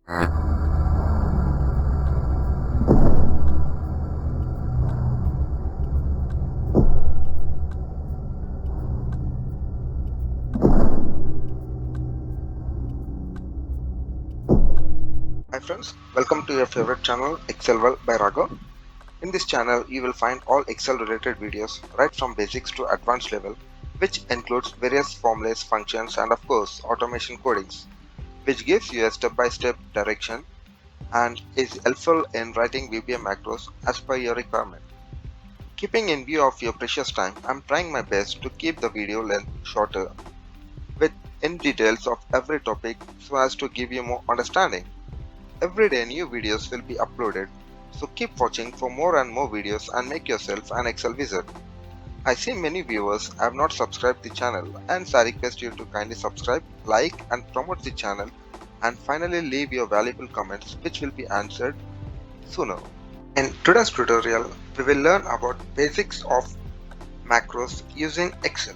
Hi friends, welcome to your favorite channel Excel by Raghav. In this channel you will find all Excel related videos right from basics to advanced level, which includes various formulas, functions and of course automation codings, which gives you a step-by-step direction and is helpful in writing VBA macros as per your requirement. Keeping in view of your precious time, I am trying my best to keep the video length shorter with in details of every topic so as to give you more understanding. Every day new videos will be uploaded, so keep watching for more and more videos and make yourself an Excel wizard. I see many viewers have not subscribed the channel, and I request you to kindly subscribe, like and promote the channel, and finally leave your valuable comments which will be answered sooner. In today's tutorial, we will learn about basics of macros using Excel,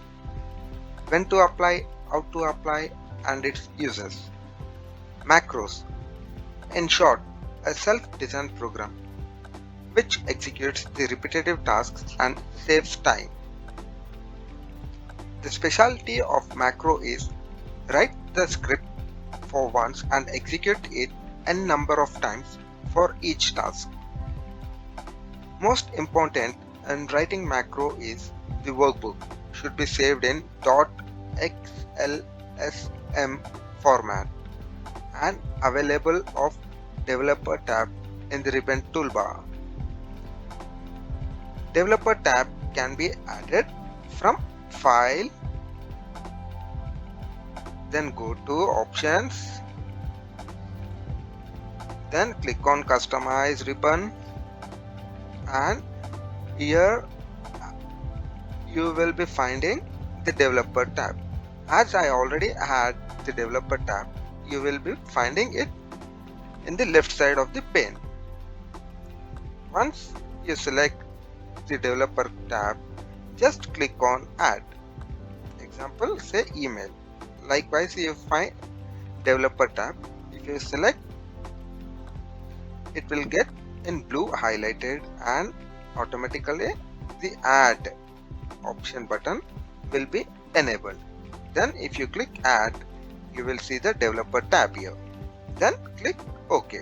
when to apply, how to apply and its uses. Macros, in short, a self-designed program which executes the repetitive tasks and saves time. The specialty of macro is write the script for once and execute it n number of times for each task. Most important in writing macro is the workbook should be saved in .xlsm format and available of Developer tab in the ribbon toolbar. Developer tab can be added from File, then go to Options, then click on Customize ribbon, and here you will be finding the Developer tab. As I already had the Developer tab, you will be finding it in the left side of the pane. Once you select the Developer tab, just click on Add. Example, say email. Likewise, you find Developer tab. If you select, it will get in blue highlighted and automatically the Add option button will be enabled. Then if you click Add, you will see the Developer tab here. Then click OK.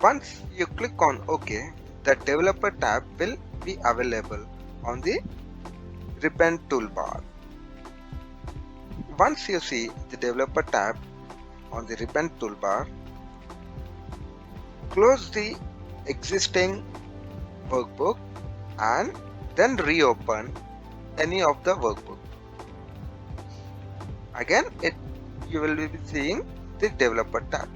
Once you click on OK, the Developer tab will be available on the ribbon toolbar. Once you see the Developer tab on the ribbon toolbar, close the existing workbook and then reopen any of the workbook. Again, you will be seeing the Developer tab.